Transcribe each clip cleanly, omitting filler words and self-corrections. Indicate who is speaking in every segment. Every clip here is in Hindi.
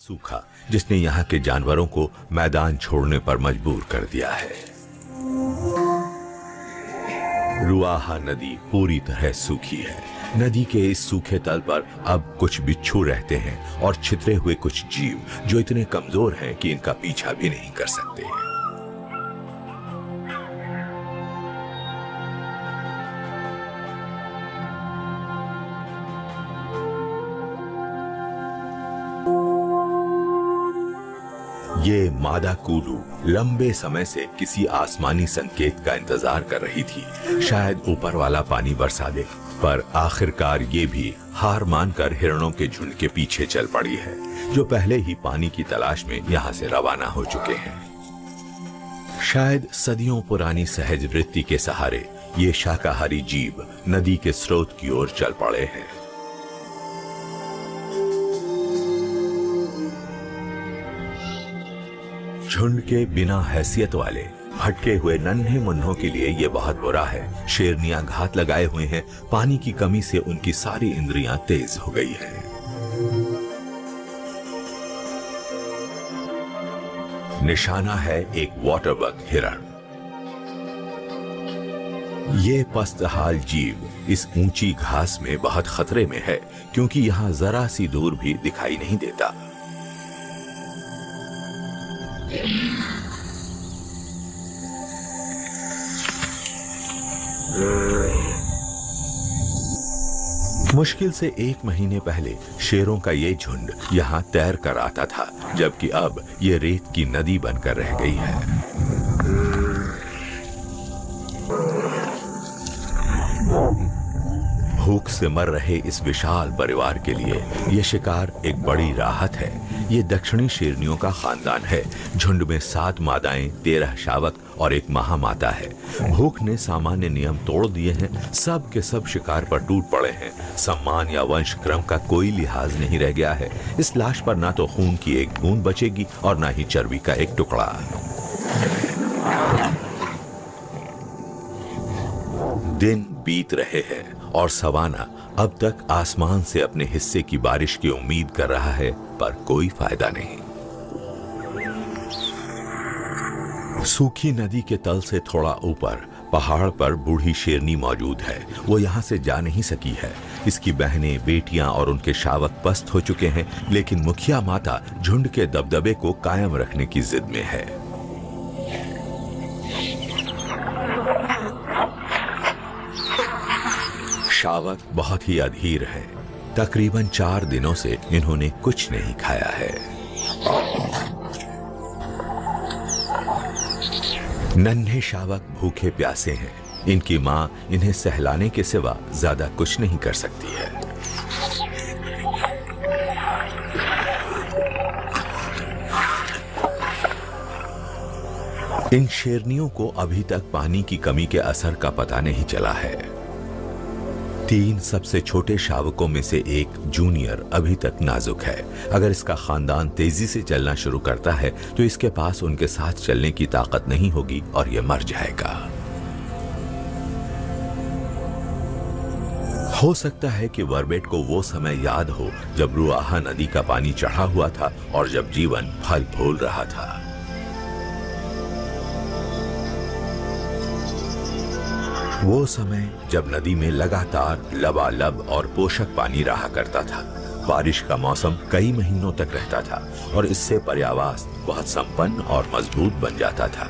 Speaker 1: सूखा जिसने यहाँ के जानवरों को मैदान छोड़ने पर मजबूर कर दिया है। रुआहा नदी पूरी तरह सूखी है। नदी के इस सूखे तल पर अब कुछ बिच्छू रहते हैं और छितरे हुए कुछ जीव जो इतने कमजोर हैं कि इनका पीछा भी नहीं कर सकते। ये मादा कूलू लंबे समय से किसी आसमानी संकेत का इंतजार कर रही थी, शायद ऊपर वाला पानी बरसा दे। पर आखिरकार ये भी हार मानकर हिरणों के झुंड के पीछे चल पड़ी है, जो पहले ही पानी की तलाश में यहाँ से रवाना हो चुके हैं। शायद सदियों पुरानी सहज वृत्ति के सहारे ये शाकाहारी जीव नदी के स्रोत की ओर चल पड़े हैं। झुंड के बिना हैसियत वाले भटके हुए नन्हे मुन्नों के लिए ये बहुत बुरा है। शेरनियां घात लगाए हुए हैं, पानी की कमी से उनकी सारी इंद्रियां तेज हो गई हैं। निशाना है एक वाटरबग हिरण। ये पस्तहाल जीव इस ऊंची घास में बहुत खतरे में है, क्योंकि यहां जरा सी दूर भी दिखाई नहीं देता। मुश्किल से 1 महीने पहले शेरों का ये झुंड यहाँ तैर कर आता था, जबकि अब ये रेत की नदी बनकर रह गई है। भूख से मर रहे इस विशाल परिवार के लिए ये शिकार एक बड़ी राहत है। ये दक्षिणी शेरनियों का खानदान है। झुंड में 7 मादाएं, 13 शावक और एक महामाता है। भूख ने सामान्य नियम तोड़ दिए हैं। सब के सब शिकार पर टूट पड़े हैं। सम्मान या वंश क्रम का कोई लिहाज नहीं रह गया है। इस लाश पर ना तो खून की एक बूंद बचेगी और ना ही चर्बी का एक टुकड़ा। दिन बीत रहे हैं और सवाना अब तक आसमान से अपने हिस्से की बारिश की उम्मीद कर रहा है, पर कोई फायदा नहीं। सूखी नदी के तल से थोड़ा ऊपर पहाड़ पर बूढ़ी शेरनी मौजूद है। वो यहाँ से जा नहीं सकी है। इसकी बहनें, बेटियां और उनके शावक पस्त हो चुके हैं, लेकिन मुखिया माता झुंड के दबदबे को कायम रखने की जिद में है। शावक बहुत ही अधीर है। तकरीबन 4 दिनों से इन्होंने कुछ नहीं खाया है। नन्हे शावक भूखे प्यासे हैं। इनकी मां इन्हें सहलाने के सिवा ज्यादा कुछ नहीं कर सकती है। इन शेरनियों को अभी तक पानी की कमी के असर का पता नहीं चला है। 3 सबसे छोटे शावकों में से एक जूनियर अभी तक नाजुक है। अगर इसका खानदान तेजी से चलना शुरू करता है तो इसके पास उनके साथ चलने की ताकत नहीं होगी और यह मर जाएगा। हो सकता है कि वर्बेट को वो समय याद हो जब रुआहा नदी का पानी चढ़ा हुआ था और जब जीवन फल फूल रहा था। वो समय जब नदी में लगातार लबालब और पोषक पानी रहा करता था। बारिश का मौसम कई महीनों तक रहता था और इससे पर्यावास बहुत संपन्न और मजबूत बन जाता था।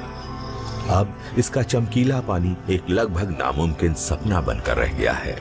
Speaker 1: अब इसका चमकीला पानी एक लगभग नामुमकिन सपना बनकर रह गया है।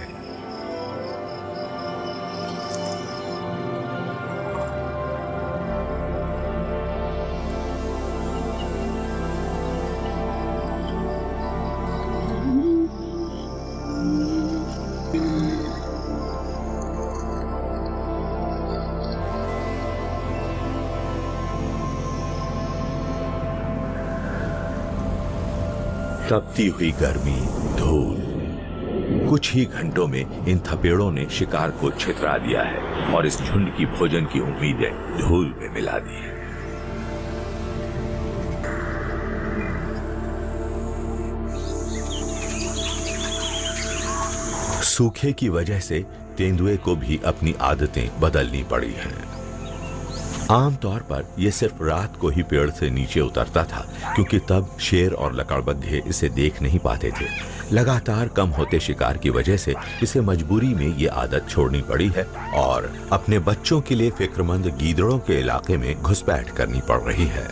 Speaker 1: तपती हुई गर्मी, धूल, कुछ ही घंटों में इन थपेड़ों ने शिकार को छितरा दिया है और इस झुंड की भोजन की उम्मीदें धूल में मिला दी है। सूखे की वजह से तेंदुए को भी अपनी आदतें बदलनी पड़ी हैं। आमतौर पर यह सिर्फ रात को ही पेड़ से नीचे उतरता था, क्योंकि तब शेर और लकड़बग्घे इसे देख नहीं पाते थे। लगातार कम होते शिकार की वजह से इसे मजबूरी में ये आदत छोड़नी पड़ी है और अपने बच्चों के लिए फिक्रमंद गीदड़ों के इलाके में घुसपैठ करनी पड़ रही है।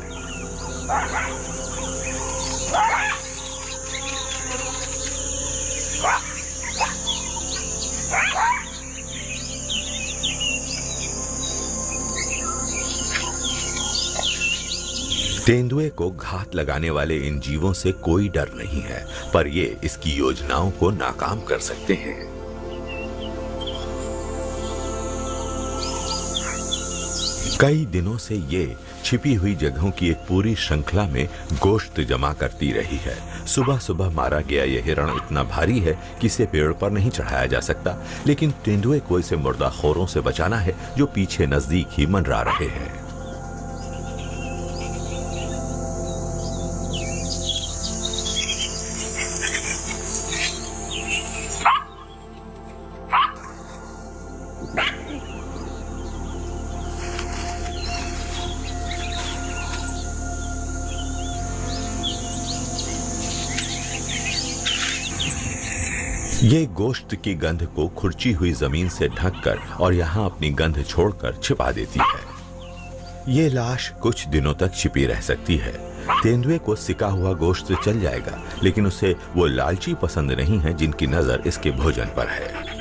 Speaker 1: तेंदुए को घात लगाने वाले इन जीवों से कोई डर नहीं है, पर ये इसकी योजनाओं को नाकाम कर सकते हैं। कई दिनों से ये छिपी हुई जगहों की एक पूरी श्रृंखला में गोश्त जमा करती रही है। सुबह सुबह मारा गया यह हिरण इतना भारी है कि इसे पेड़ पर नहीं चढ़ाया जा सकता, लेकिन तेंदुए को इसे मुर्दाखोरों से बचाना है जो पीछे नजदीक ही मंडरा रहे हैं। ये गोश्त की गंध को खुरची हुई जमीन से ढककर और यहाँ अपनी गंध छोड़कर छिपा देती है। ये लाश कुछ दिनों तक छिपी रह सकती है। तेंदुए को सिका हुआ गोश्त चल जाएगा, लेकिन उसे वो लालची पसंद नहीं है जिनकी नजर इसके भोजन पर है।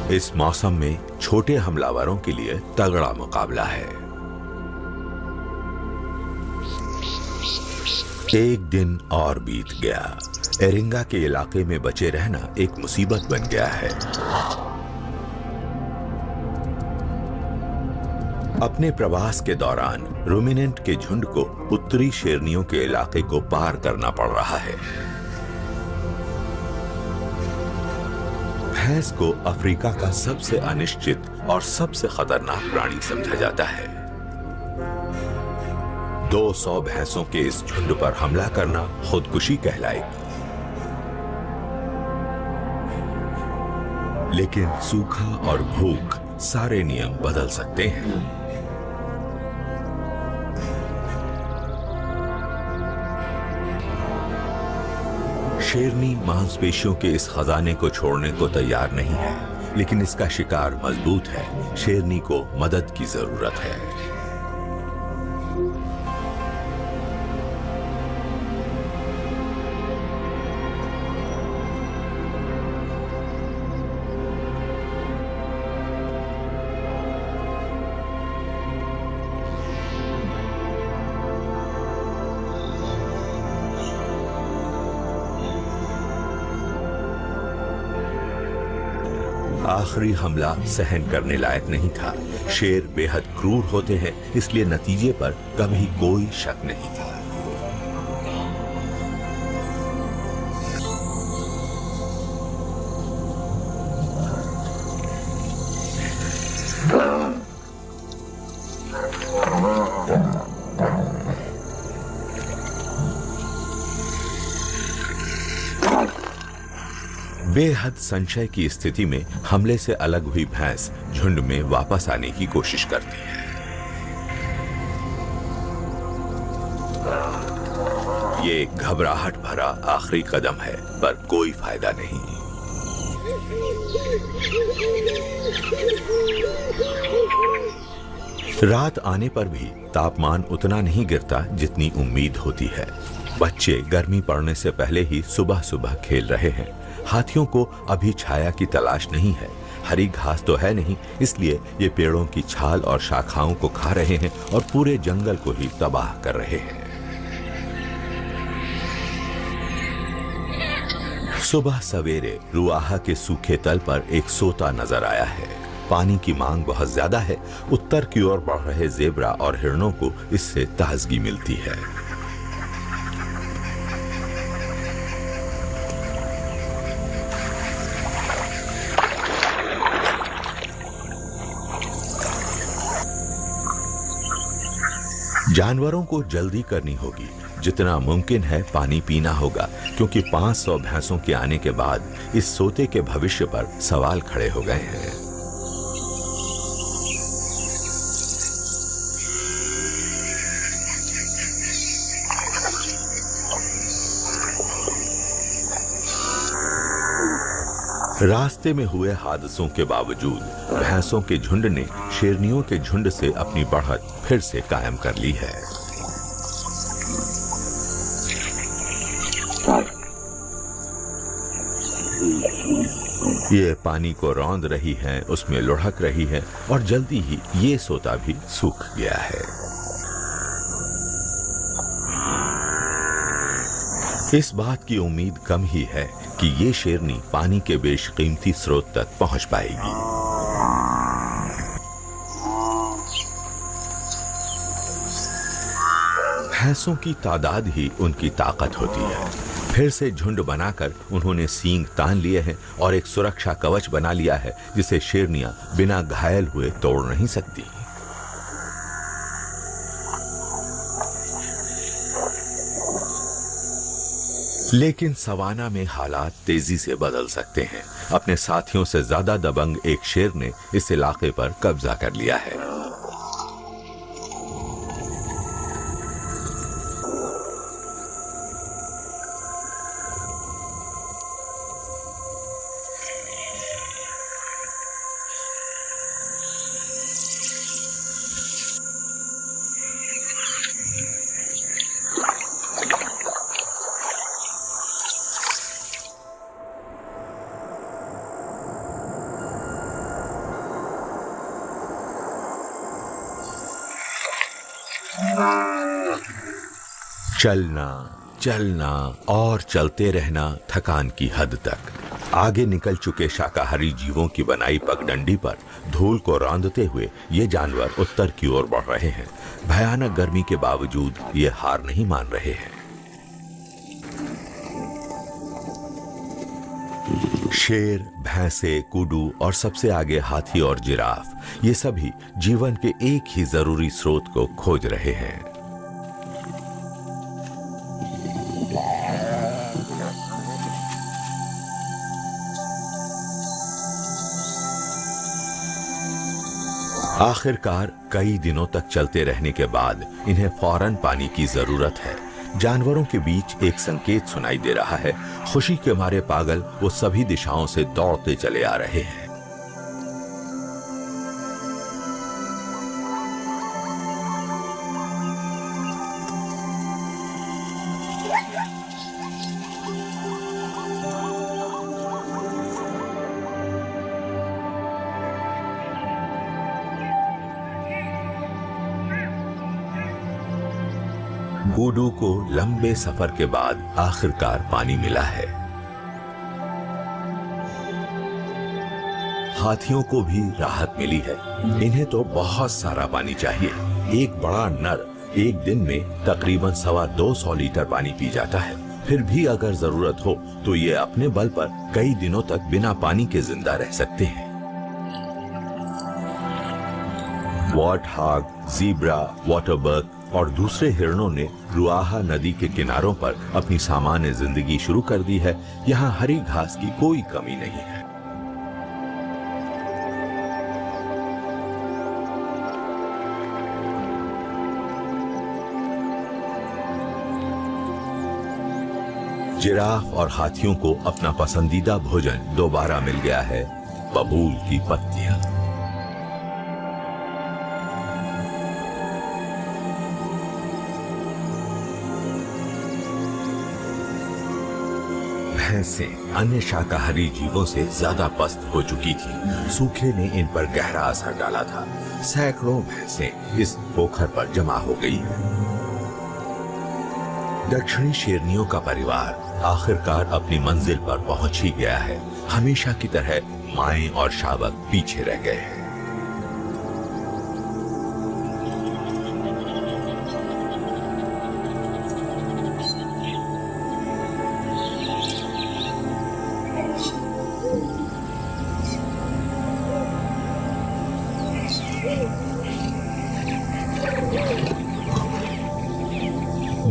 Speaker 1: इस मौसम में छोटे हमलावरों के लिए तगड़ा मुकाबला है। एक दिन और बीत गया। एरिंगा के इलाके में बचे रहना एक मुसीबत बन गया है। अपने प्रवास के दौरान रूमिनेंट के झुंड को उत्तरी शेरनियों के इलाके को पार करना पड़ रहा है। भैंस को अफ्रीका का सबसे अनिश्चित और सबसे खतरनाक प्राणी समझा जाता है। 200 भैंसों के इस झुंड पर हमला करना खुदकुशी कहलाएगी। लेकिन सूखा और भूख सारे नियम बदल सकते हैं। शेरनी मांसपेशियों के इस खजाने को छोड़ने को तैयार नहीं है, लेकिन इसका शिकार मजबूत है। शेरनी को मदद की जरूरत है। आखिरी हमला सहन करने लायक नहीं था। शेर बेहद क्रूर होते हैं, इसलिए नतीजे पर कभी कोई शक नहीं था। बेहद संशय की स्थिति में हमले से अलग हुई भैंस झुंड में वापस आने की कोशिश करती है। ये घबराहट भरा आखिरी कदम है, पर कोई फायदा नहीं। रात आने पर भी तापमान उतना नहीं गिरता जितनी उम्मीद होती है। बच्चे गर्मी पड़ने से पहले ही सुबह सुबह खेल रहे हैं। हाथियों को अभी छाया की तलाश नहीं है। हरी घास तो है नहीं, इसलिए ये पेड़ों की छाल और शाखाओं को खा रहे हैं और पूरे जंगल को ही तबाह कर रहे हैं। सुबह सवेरे रुआहा के सूखे तल पर एक सोता नजर आया है। पानी की मांग बहुत ज्यादा है। उत्तर की ओर बढ़ रहे जेब्रा और हिरणों को इससे ताजगी मिलती है। जानवरों को जल्दी करनी होगी, जितना मुमकिन है पानी पीना होगा, क्योंकि 500 भैंसों के आने के बाद इस सोते के भविष्य पर सवाल खड़े हो गए हैं। रास्ते में हुए हादसों के बावजूद भैंसों के झुंड ने शेरनियों के झुंड से अपनी बढ़त फिर से कायम कर ली है। ये पानी को रौंद रही हैं, उसमें लुढ़क रही है और जल्दी ही ये सोता भी सूख गया है। इस बात की उम्मीद कम ही है कि ये शेरनी पानी के बेशकीमती स्रोत तक पहुंच पाएगी। भैंसों की तादाद ही उनकी ताकत होती है। फिर से झुंड बनाकर उन्होंने सींग तान लिए हैं और एक सुरक्षा कवच बना लिया है, जिसे शेरनियां बिना घायल हुए तोड़ नहीं सकती। लेकिन सवाना में हालात तेजी से बदल सकते हैं। अपने साथियों से ज्यादा दबंग एक शेर ने इस इलाके पर कब्जा कर लिया है। चलना चलना और चलते रहना थकान की हद तक। आगे निकल चुके शाकाहारी जीवों की बनाई पगडंडी पर धूल को रौंदते हुए ये जानवर उत्तर की ओर बढ़ रहे हैं। भयानक गर्मी के बावजूद ये हार नहीं मान रहे हैं। शेर, भैंसे, कुडू और सबसे आगे हाथी और जिराफ, ये सभी जीवन के एक ही जरूरी स्रोत को खोज रहे हैं। आखिरकार कई दिनों तक चलते रहने के बाद इन्हें फौरन पानी की जरूरत है। जानवरों के बीच एक संकेत सुनाई दे रहा है। खुशी के मारे पागल वो सभी दिशाओं से दौड़ते चले आ रहे हैं। कुडू को लंबे सफर के बाद आखिरकार पानी मिला है। हाथियों को भी राहत मिली है। इन्हें तो बहुत सारा पानी चाहिए। एक बड़ा नर एक दिन में तकरीबन 250 लीटर पानी पी जाता है। फिर भी अगर जरूरत हो तो ये अपने बल पर कई दिनों तक बिना पानी के जिंदा रह सकते हैं। वॉर्टहॉग, ज़ीब्रा, वाटरबर्ग और दूसरे हिरणों ने रुआहा नदी के किनारों पर अपनी सामान्य जिंदगी शुरू कर दी है। यहाँ हरी घास की कोई कमी नहीं है। जिराफ और हाथियों को अपना पसंदीदा भोजन दोबारा मिल गया है, बबूल की पत्तियां। भैंसें अन्य शाकाहारी जीवों से ज्यादा पस्त हो चुकी थी। सूखे ने इन पर गहरा असर डाला था। सैकड़ों भैंसें इस पोखर पर जमा हो गई। दक्षिणी शेरनियों का परिवार आखिरकार अपनी मंजिल पर पहुंच ही गया है। हमेशा की तरह माएं और शावक पीछे रह गए हैं।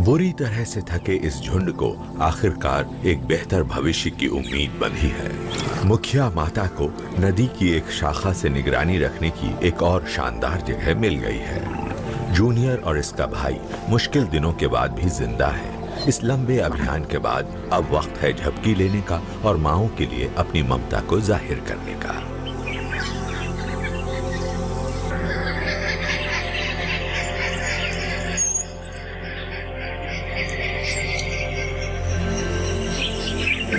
Speaker 1: बुरी तरह से थके इस झुंड को आखिरकार एक बेहतर भविष्य की उम्मीद बंधी है। मुखिया माता को नदी की एक शाखा से निगरानी रखने की एक और शानदार जगह मिल गई है। जूनियर और इसका भाई मुश्किल दिनों के बाद भी जिंदा है। इस लंबे अभियान के बाद अब वक्त है झपकी लेने का और माओ के लिए अपनी ममता को जाहिर करने का।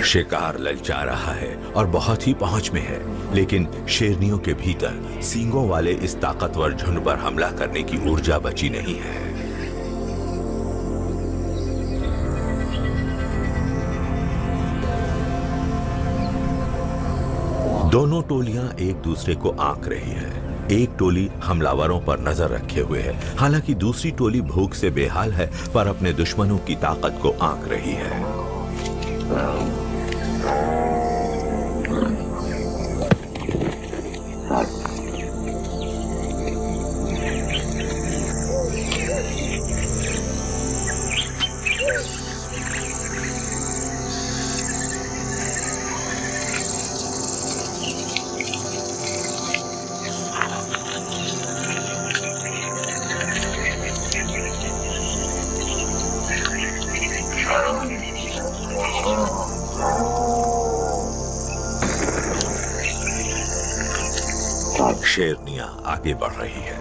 Speaker 1: शिकार ललचा रहा है और बहुत ही पहुंच में है, लेकिन शेरनियों के भीतर सींगों वाले इस ताकतवर झुंड पर हमला करने की ऊर्जा बची नहीं है। दोनों टोलियां एक दूसरे को आंक रही है। एक टोली हमलावरों पर नजर रखे हुए है, हालांकि दूसरी टोली भूख से बेहाल है पर अपने दुश्मनों की ताकत को आंक रही है। शेरनियां आगे बढ़ रही है।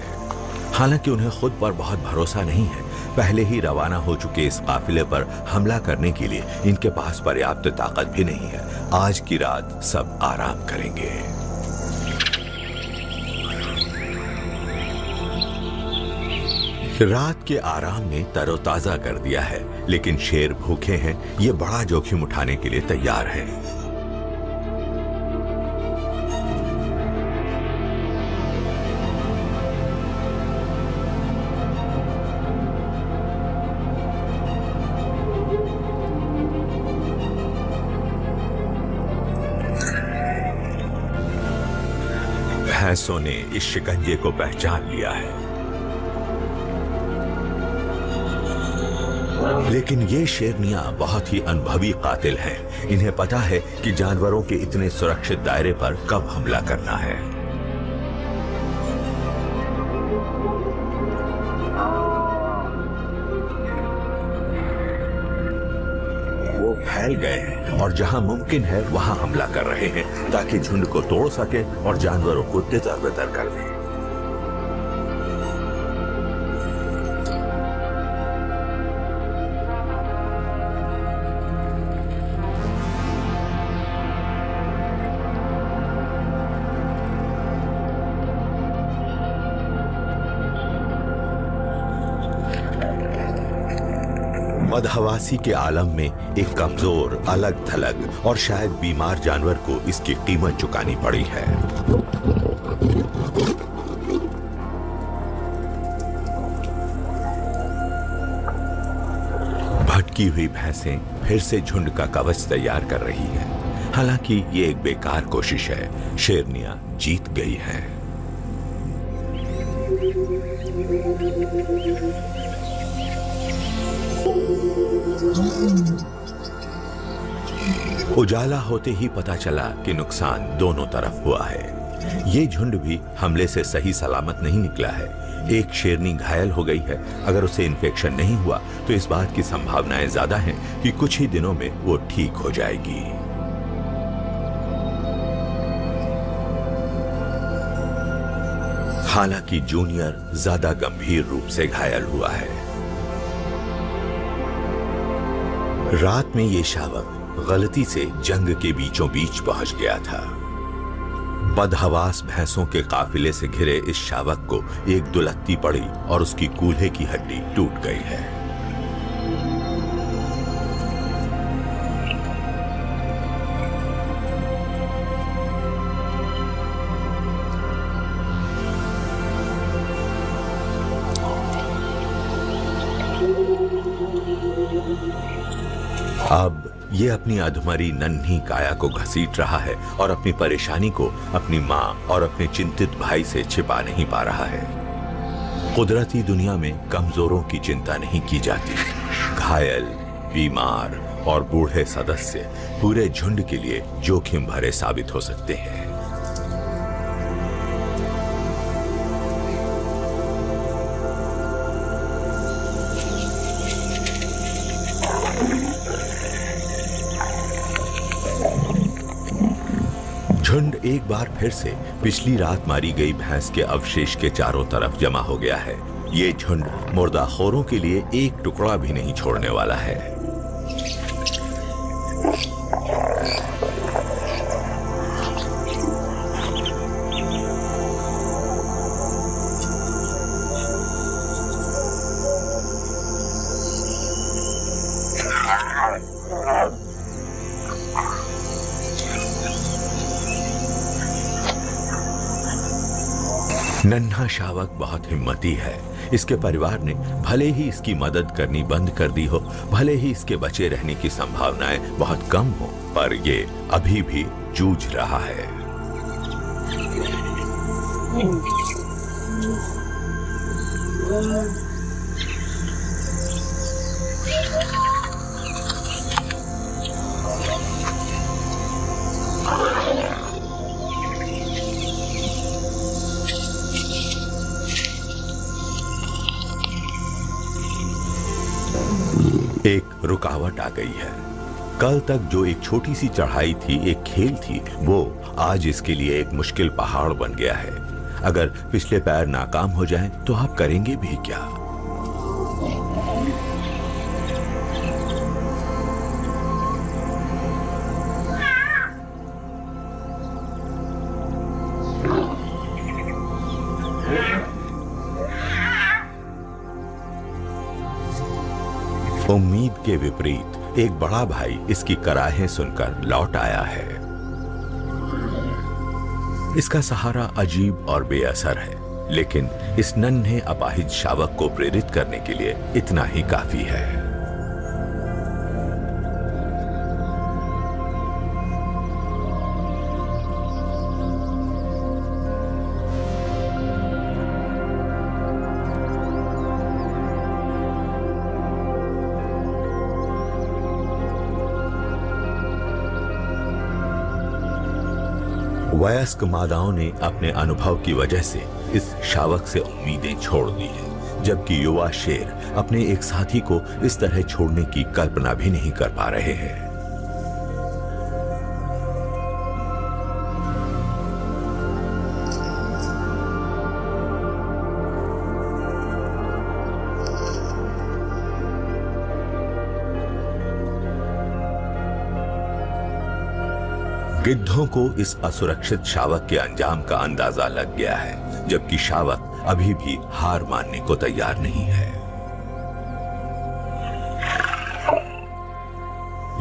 Speaker 1: हालांकि उन्हें खुद पर बहुत भरोसा नहीं है। पहले ही रवाना हो चुके इस काफिले पर हमला करने के लिए इनके पास पर्याप्त ताकत भी नहीं है। आज की रात सब आराम करेंगे। रात के आराम ने तरोताजा कर दिया है, लेकिन शेर भूखे हैं। ये बड़ा जोखिम उठाने के लिए तैयार हैं। भैंसों ने इस शिकंजे को पहचान लिया है, लेकिन ये शेरनियां बहुत ही अनुभवी कातिल हैं। इन्हें पता है कि जानवरों के इतने सुरक्षित दायरे पर कब हमला करना है। वो फैल गए हैं और जहां मुमकिन है वहां हमला कर रहे हैं ताकि झुंड को तोड़ सके और जानवरों को तितर-बितर कर दें। मदहवासी के आलम में एक कमजोर, अलग थलग और शायद बीमार जानवर को इसकी कीमत चुकानी पड़ी है। भटकी हुई भैंसें फिर से झुंड का कवच तैयार कर रही हैं। हालांकि ये एक बेकार कोशिश है। शेरनियां जीत गई हैं। उजाला होते ही पता चला कि नुकसान दोनों तरफ हुआ है। ये झुंड भी हमले से सही सलामत नहीं निकला है। एक शेरनी घायल हो गई है। अगर उसे इन्फेक्शन नहीं हुआ तो इस बात की संभावनाएं ज्यादा हैं कि कुछ ही दिनों में वो ठीक हो जाएगी। हालांकि जूनियर ज्यादा गंभीर रूप से घायल हुआ है। रात में ये शावक गलती से जंग के बीचों बीच पहुंच गया था। बदहवास भैंसों के काफिले से घिरे इस शावक को एक दुलत्ती पड़ी और उसकी कूल्हे की हड्डी टूट गई है। अब ये अपनी अधमरी नन्ही काया को घसीट रहा है और अपनी परेशानी को अपनी माँ और अपने चिंतित भाई से छिपा नहीं पा रहा है। कुदरती दुनिया में कमजोरों की चिंता नहीं की जाती। घायल, बीमार और बूढ़े सदस्य पूरे झुंड के लिए जोखिम भरे साबित हो सकते हैं। झुंड एक बार फिर से पिछली रात मारी गई भैंस के अवशेष के चारों तरफ जमा हो गया है। ये झुंड मुर्दाखोरों के लिए एक टुकड़ा भी नहीं छोड़ने वाला है। नन्हा शावक बहुत हिम्मती है। इसके परिवार ने भले ही इसकी मदद करनी बंद कर दी हो, भले ही इसके बचे रहने की संभावनाएं बहुत कम हो, पर ये अभी भी जूझ रहा है। एक रुकावट आ गई है। कल तक जो एक छोटी सी चढ़ाई थी, एक खेल थी, वो आज इसके लिए एक मुश्किल पहाड़ बन गया है। अगर पिछले पैर नाकाम हो जाएं, तो आप करेंगे भी क्या? उम्मीद के विपरीत एक बड़ा भाई इसकी कराहें सुनकर लौट आया है। इसका सहारा अजीब और बेअसर है, लेकिन इस नन्हे अपाहिज शावक को प्रेरित करने के लिए इतना ही काफी है। वयस्क मादाओं ने अपने अनुभव की वजह से इस शावक से उम्मीदें छोड़ दी हैं, जबकि युवा शेर अपने एक साथी को इस तरह छोड़ने की कल्पना भी नहीं कर पा रहे हैं। गिद्धों को इस असुरक्षित शावक के अंजाम का अंदाजा लग गया है, जबकि शावक अभी भी हार मानने को तैयार नहीं है।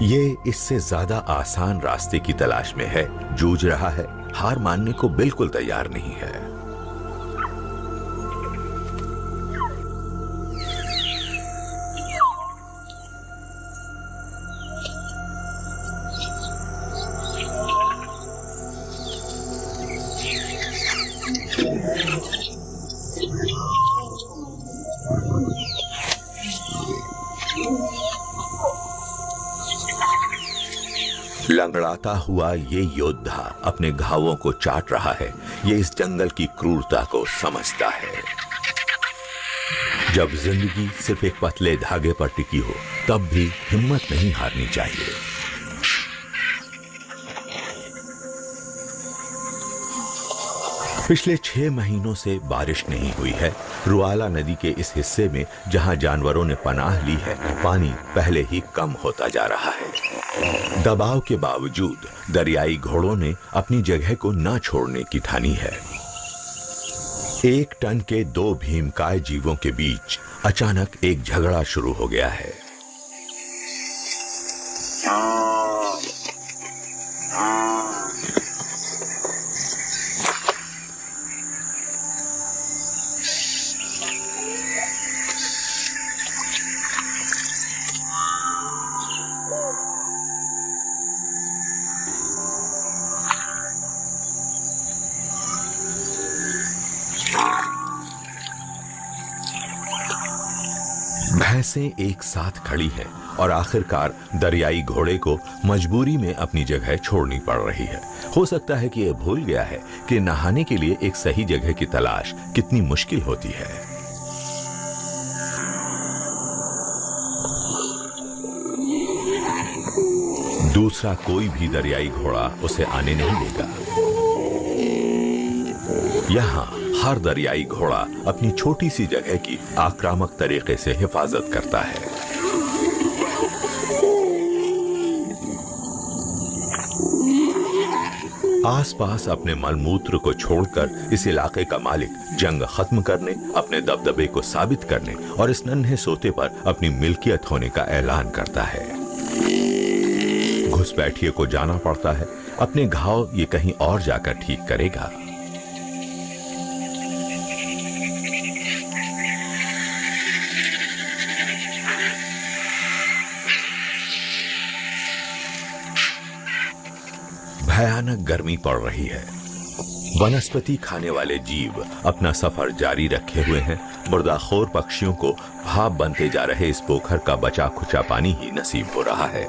Speaker 1: ये इससे ज्यादा आसान रास्ते की तलाश में है, जूझ रहा है, हार मानने को बिल्कुल तैयार नहीं है। लंगड़ाता हुआ ये योद्धा अपने घावों को चाट रहा है। ये इस जंगल की क्रूरता को समझता है। जब जिंदगी सिर्फ एक पतले धागे पर टिकी हो, तब भी हिम्मत नहीं हारनी चाहिए। पिछले 6 महीनों से बारिश नहीं हुई है। रुआला नदी के इस हिस्से में जहां जानवरों ने पनाह ली है, पानी पहले ही कम होता जा रहा है। दबाव के बावजूद दरियाई घोड़ों ने अपनी जगह को न छोड़ने की ठानी है। 1 टन के 2 भीमकाय जीवों के बीच अचानक एक झगड़ा शुरू हो गया है। भैंसें एक साथ खड़ी हैं और आखिरकार दरियाई घोड़े को मजबूरी में अपनी जगह छोड़नी पड़ रही है। हो सकता है कि यह भूल गया है कि नहाने के लिए एक सही जगह की तलाश कितनी मुश्किल होती है। दूसरा कोई भी दरियाई घोड़ा उसे आने नहीं देगा। यहाँ हर दरियाई घोड़ा अपनी छोटी सी जगह की आक्रामक तरीके से हिफाजत करता है। आसपास अपने मलमूत्र को छोड़कर इस इलाके का मालिक जंग खत्म करने, अपने दबदबे को साबित करने और इस नन्हे सोते पर अपनी मिल्कियत होने का ऐलान करता है। घुसपैठिए को जाना पड़ता है, अपने घाव ये कहीं और जाकर ठीक करेगा। भयानक गर्मी पड़ रही है। वनस्पति खाने वाले जीव अपना सफर जारी रखे हुए हैं। मुर्दाखोर पक्षियों को भाप बनते जा रहे इस पोखर का बचा खुचा पानी ही नसीब हो रहा है।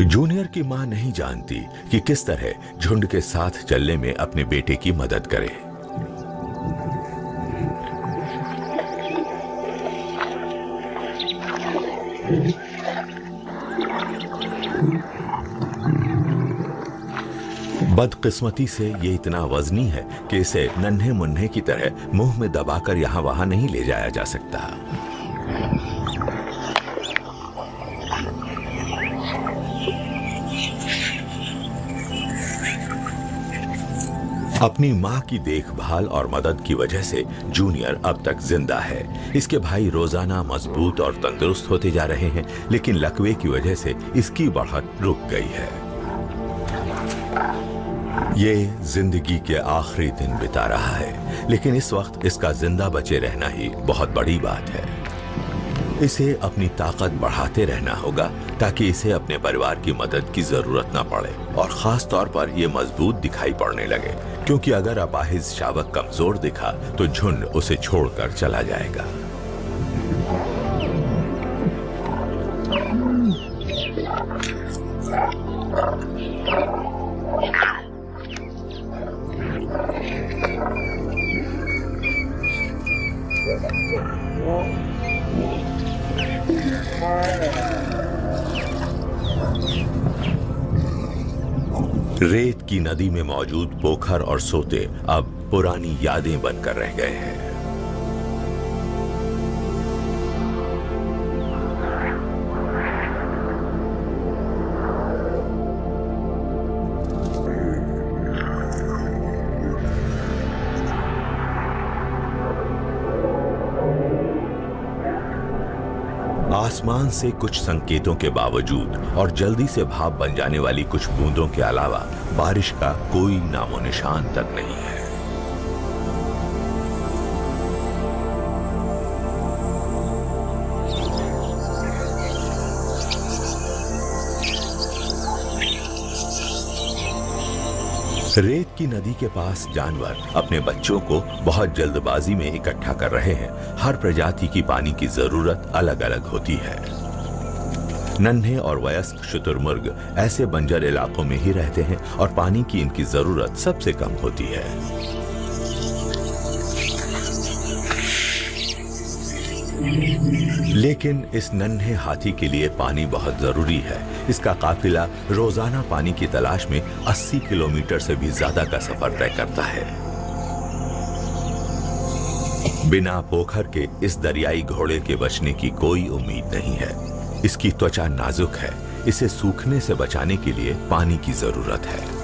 Speaker 1: जूनियर की मां नहीं जानती कि किस तरह झुंड के साथ चलने में अपने बेटे की मदद करे। बदकिस्मती से ये इतना वजनी है कि इसे नन्हे मुन्ने की तरह मुंह में दबाकर यहां वहां नहीं ले जाया जा सकता। अपनी मां की देखभाल और मदद की वजह से जूनियर अब तक जिंदा है। इसके भाई रोजाना मजबूत और तंदुरुस्त होते जा रहे हैं, लेकिन लकवे की वजह से इसकी बढ़त रुक गई है। ये जिंदगी के आखिरी दिन बिता रहा है, लेकिन इस वक्त इसका जिंदा बचे रहना ही बहुत बड़ी बात है। इसे अपनी ताकत बढ़ाते रहना होगा ताकि इसे अपने परिवार की मदद की जरूरत ना पड़े और खास तौर पर यह मजबूत दिखाई पड़ने लगे, क्योंकि अगर अपाहिज शावक कमजोर दिखा तो झुंड उसे छोड़कर चला जाएगा। रेत की नदी में मौजूद पोखर और सोते अब पुरानी यादें बनकर रह गए हैं। आसमान से कुछ संकेतों के बावजूद और जल्दी से भाप बन जाने वाली कुछ बूंदों के अलावा बारिश का कोई नामो निशान तक नहीं है। रेत की नदी के पास जानवर अपने बच्चों को बहुत जल्दबाजी में इकट्ठा कर रहे हैं। हर प्रजाति की पानी की जरूरत अलग अलग होती है। नन्हे और वयस्क शुतुरमुर्ग ऐसे बंजर इलाकों में ही रहते हैं और पानी की इनकी जरूरत सबसे कम होती है। लेकिन इस नन्हे हाथी के लिए पानी बहुत जरूरी है। इसका काफिला रोजाना पानी की तलाश में 80 किलोमीटर से भी ज्यादा का सफर तय करता है। बिना पोखर के इस दरियाई घोड़े के बचने की कोई उम्मीद नहीं है। इसकी त्वचा नाजुक है, इसे सूखने से बचाने के लिए पानी की जरूरत है।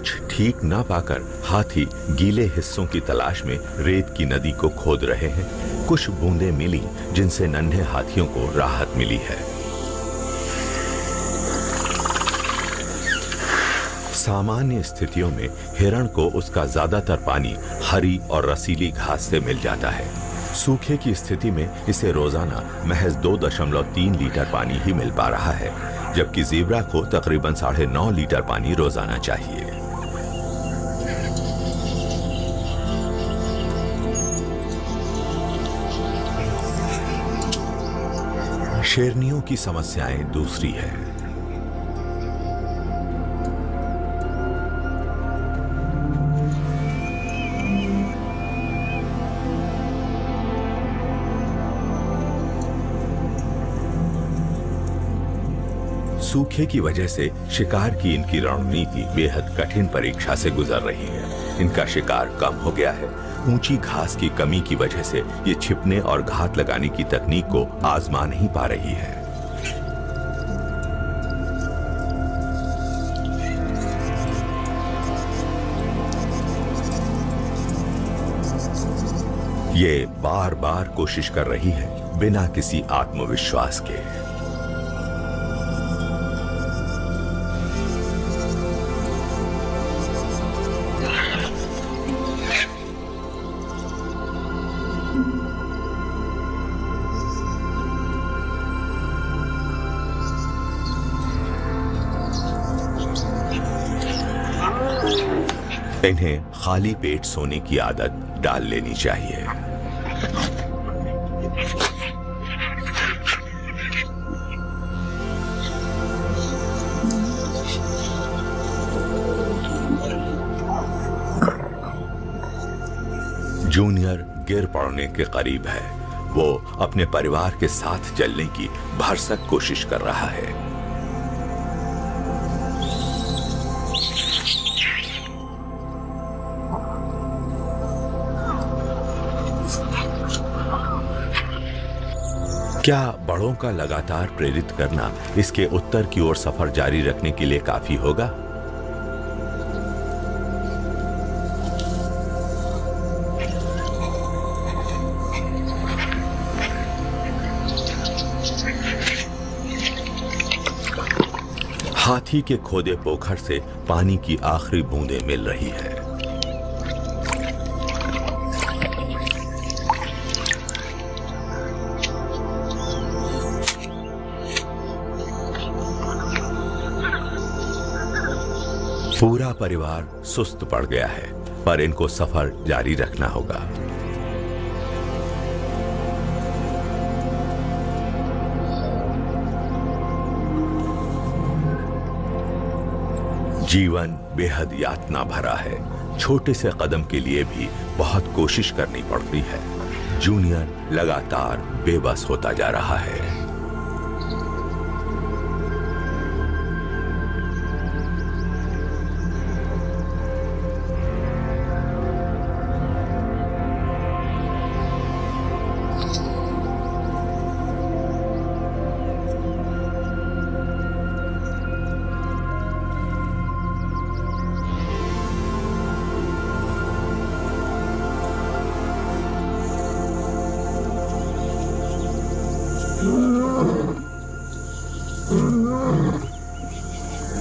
Speaker 1: कुछ ठीक ना पाकर हाथी गीले हिस्सों की तलाश में रेत की नदी को खोद रहे हैं। कुछ बूंदें मिली जिनसे नन्हे हाथियों को राहत मिली है। सामान्य स्थितियों में हिरण को उसका ज्यादातर पानी हरी और रसीली घास से मिल जाता है। सूखे की स्थिति में इसे रोजाना महज 2.3 लीटर पानी ही मिल पा रहा है, जबकि ज़ेब्रा को तकरीबन 9.5 लीटर पानी रोजाना चाहिए। शेरनियों की समस्याएं दूसरी है। सूखे की वजह से शिकार की इनकी रणनीति बेहद कठिन परीक्षा से गुजर रही है। इनका शिकार कम हो गया है। ऊंची घास की कमी की वजह से ये छिपने और घात लगाने की तकनीक को आजमा नहीं पा रही है। ये बार बार कोशिश कर रही है बिना किसी आत्मविश्वास के। इन्हें खाली पेट सोने की आदत डाल लेनी चाहिए। जूनियर गिर पड़ने के करीब है। वो अपने परिवार के साथ चलने की भरसक कोशिश कर रहा है। क्या बड़ों का लगातार प्रेरित करना इसके उत्तर की ओर सफर जारी रखने के लिए काफी होगा? हाथी के खोदे पोखर से पानी की आखिरी बूंदें मिल रही है। पूरा परिवार सुस्त पड़ गया है, पर इनको सफर जारी रखना होगा। जीवन बेहद यातना भरा है। छोटे से कदम के लिए भी बहुत कोशिश करनी पड़ती है। जूनियर लगातार बेबस होता जा रहा है।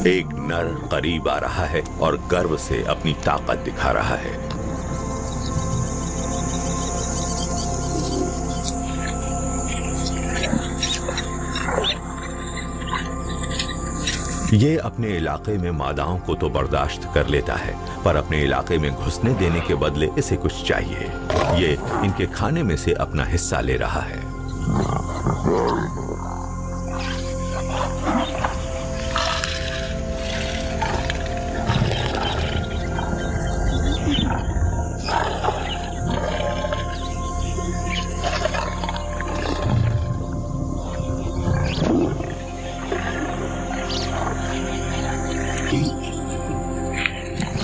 Speaker 1: एक नर करीब आ रहा है और गर्व से अपनी ताकत दिखा रहा है। ये अपने इलाके में मादाओं को तो बर्दाश्त कर लेता है, पर अपने इलाके में घुसने देने के बदले इसे कुछ चाहिए। ये इनके खाने में से अपना हिस्सा ले रहा है।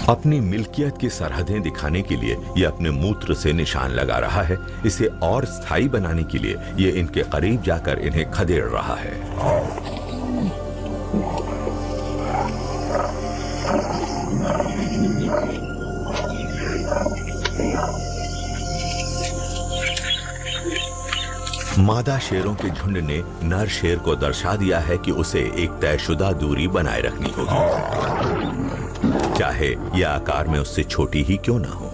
Speaker 1: अपनी मिल्कियत की सरहदें दिखाने के लिए ये अपने मूत्र से निशान लगा रहा है। इसे और स्थायी बनाने के लिए ये इनके करीब जाकर इन्हें खदेड़ रहा है। मादा शेरों के झुंड ने नर शेर को दर्शा दिया है कि उसे एक तयशुदा दूरी बनाए रखनी होगी, चाहे यह आकार में उससे छोटी ही क्यों ना हो।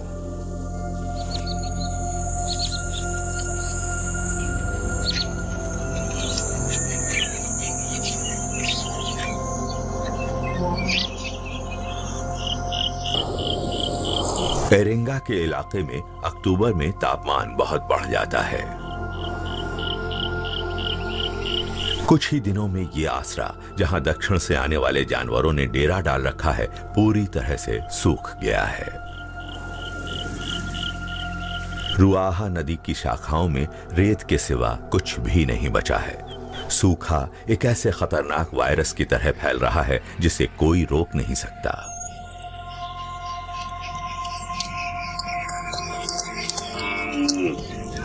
Speaker 1: एरेंगा के इलाके में अक्टूबर में तापमान बहुत बढ़ जाता है। कुछ ही दिनों में ये आसरा, जहां दक्षिण से आने वाले जानवरों ने डेरा डाल रखा है, पूरी तरह से सूख गया है। रुआहा नदी की शाखाओं में रेत के सिवा कुछ भी नहीं बचा है। सूखा एक ऐसे खतरनाक वायरस की तरह फैल रहा है जिसे कोई रोक नहीं सकता।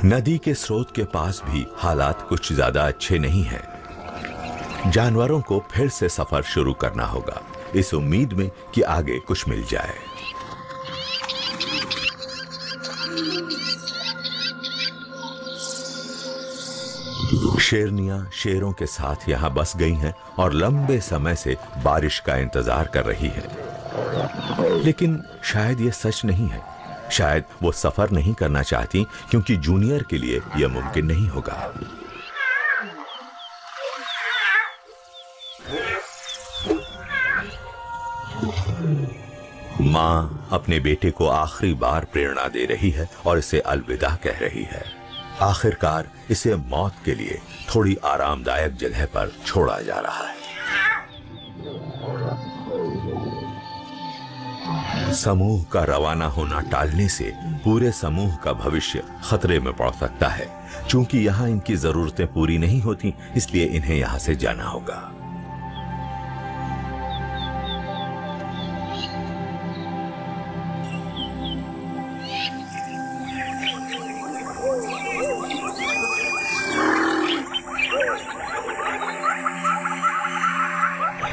Speaker 1: नदी के स्रोत के पास भी हालात कुछ ज्यादा अच्छे नहीं हैं। जानवरों को फिर से सफर शुरू करना होगा, इस उम्मीद में कि आगे कुछ मिल जाए। शेरनियां शेरों के साथ यहां बस गई हैं और लंबे समय से बारिश का इंतजार कर रही हैं। लेकिन शायद यह सच नहीं है। शायद वो सफर नहीं करना चाहती क्योंकि जूनियर के लिए यह मुमकिन नहीं होगा। मां अपने बेटे को आखिरी बार प्रेरणा दे रही है और इसे अलविदा कह रही है। आखिरकार इसे मौत के लिए थोड़ी आरामदायक जगह पर छोड़ा जा रहा है। समूह का रवाना होना टालने से पूरे समूह का भविष्य खतरे में पड़ सकता है। चूंकि यहां इनकी जरूरतें पूरी नहीं होती, इसलिए इन्हें यहां से जाना होगा।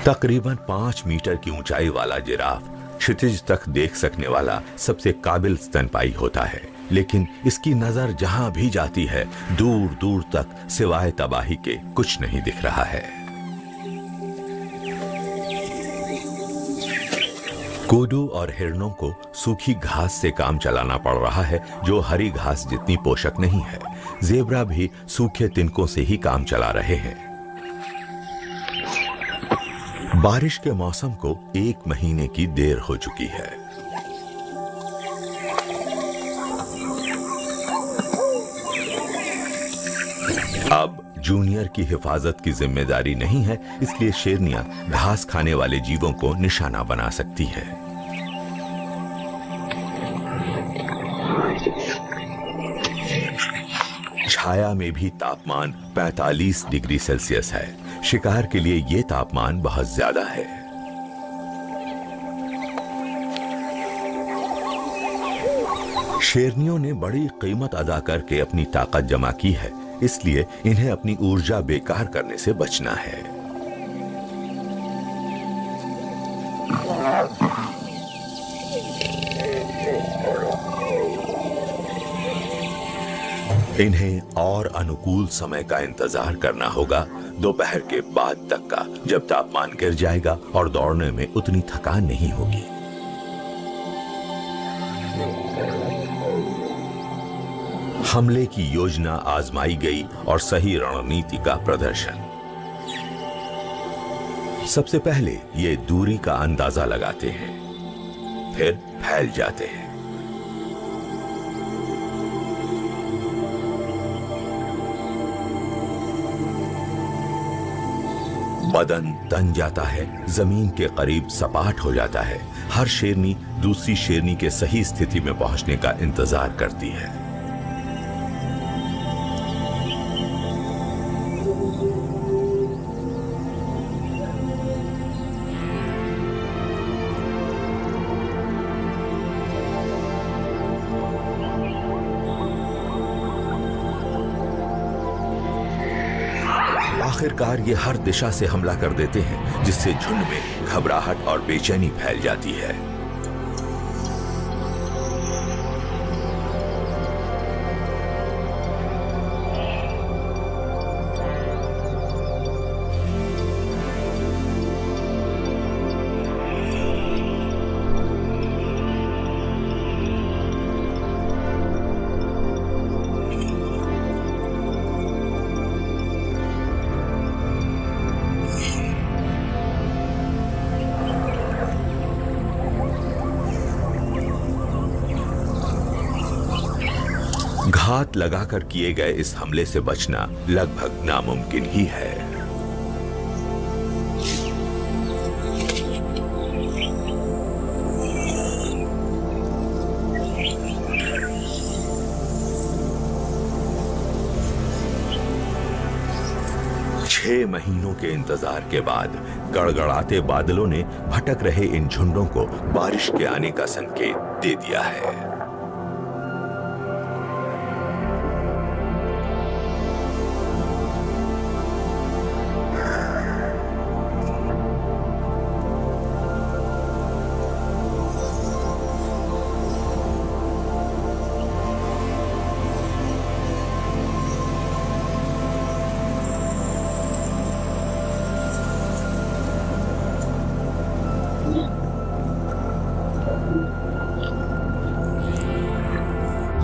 Speaker 1: तकरीबन 5 मीटर की ऊंचाई वाला जिराफ क्षितिज तक देख सकने वाला सबसे काबिल स्तनपाई होता है, लेकिन इसकी नजर जहां भी जाती है, दूर दूर तक सिवाय तबाही के कुछ नहीं दिख रहा है। कोडू और हिरणों को सूखी घास से काम चलाना पड़ रहा है, जो हरी घास जितनी पोषक नहीं है। जेब्रा भी सूखे तिनकों से ही काम चला रहे हैं। बारिश के मौसम को 1 महीने की देर हो चुकी है। अब जूनियर की हिफाजत की जिम्मेदारी नहीं है, इसलिए शेरनियां घास खाने वाले जीवों को निशाना बना सकती हैं। छाया में भी तापमान 45 डिग्री सेल्सियस है। शिकार के लिए यह तापमान बहुत ज्यादा है। शेरनियों ने बड़ी कीमत अदा करके अपनी ताकत जमा की है, इसलिए इन्हें अपनी ऊर्जा बेकार करने से बचना है। इन्हें और अनुकूल समय का इंतजार करना होगा, दोपहर के बाद तक का, जब तापमान गिर जाएगा और दौड़ने में उतनी थकान नहीं होगी। हमले की योजना आजमाई गई और सही रणनीति का प्रदर्शन। सबसे पहले ये दूरी का अंदाजा लगाते हैं, फिर फैल जाते हैं। बदन तन जाता है, जमीन के करीब सपाट हो जाता है। हर शेरनी दूसरी शेरनी के सही स्थिति में पहुंचने का इंतजार करती है। आखिरकार ये हर दिशा से हमला कर देते हैं, जिससे झुंड में घबराहट और बेचैनी फैल जाती है। घात लगाकर किए गए इस हमले से बचना लगभग नामुमकिन ही है। 6 महीनों के इंतजार के बाद गड़गड़ाते बादलों ने भटक रहे इन झुंडों को बारिश के आने का संकेत दे दिया है।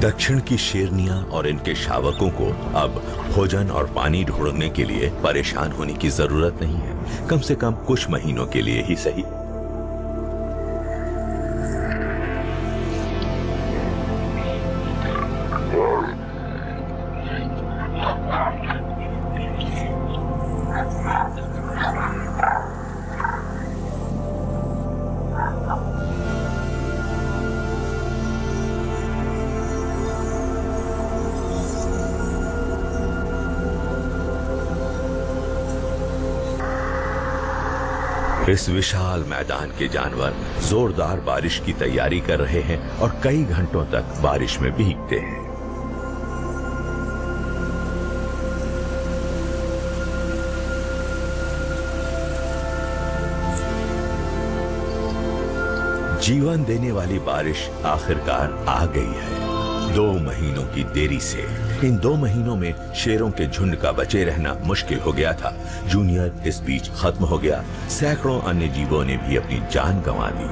Speaker 1: दक्षिण की शेरनियां और इनके शावकों को अब भोजन और पानी ढूंढने के लिए परेशान होने की जरूरत नहीं है, कम से कम कुछ महीनों के लिए ही सही। इस विशाल मैदान के जानवर जोरदार बारिश की तैयारी कर रहे हैं और कई घंटों तक बारिश में भीगते हैं। जीवन देने वाली बारिश आखिरकार आ गई है। 2 महीनों की देरी से इन 2 महीनों में शेरों के झुंड का बचे रहना मुश्किल हो गया था। जूनियर इस बीच खत्म हो गया। सैकड़ों अन्य जीवों ने भी अपनी जान गंवा दी।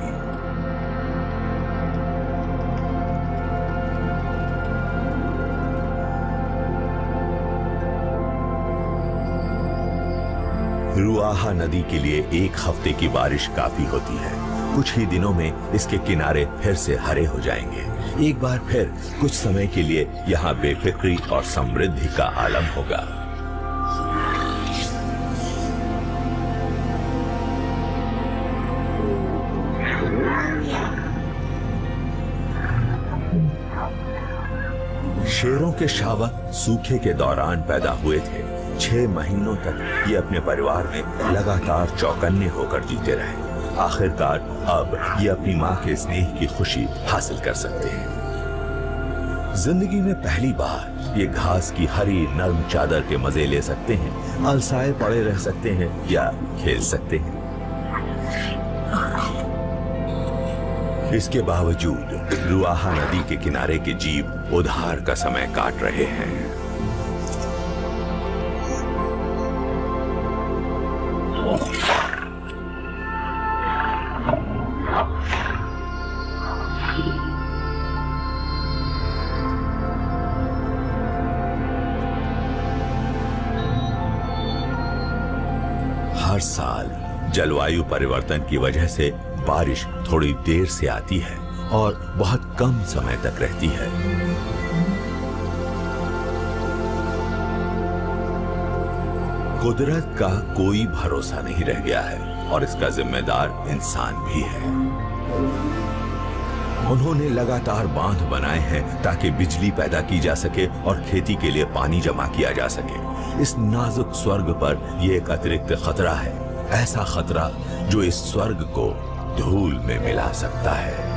Speaker 1: रुआहा नदी के लिए 1 हफ्ते की बारिश काफी होती है। कुछ ही दिनों में इसके किनारे फिर से हरे हो जाएंगे। एक बार फिर कुछ समय के लिए यहाँ बेफिक्री और समृद्धि का आलम होगा। शेरों के शावक सूखे के दौरान पैदा हुए थे। 6 महीनों तक ये अपने परिवार में लगातार चौकन्ने होकर जीते रहे। आखिरकार अब ये अपनी मां के स्नेह की खुशी हासिल कर सकते हैं। जिंदगी में पहली बार ये घास की हरी नरम चादर के मजे ले सकते हैं, अलसाए पड़े रह सकते हैं या खेल सकते हैं। इसके बावजूद रुआहा नदी के किनारे के जीव उधार का समय काट रहे हैं। हर साल जलवायु परिवर्तन की वजह से बारिश थोड़ी देर से आती है और बहुत कम समय तक रहती है। कुदरत का कोई भरोसा नहीं रह गया है और इसका जिम्मेदार इंसान भी है। उन्होंने लगातार बांध बनाए हैं ताकि बिजली पैदा की जा सके और खेती के लिए पानी जमा किया जा सके। इस नाजुक स्वर्ग पर यह एक अतिरिक्त खतरा है, ऐसा खतरा जो इस स्वर्ग को धूल में मिला सकता है।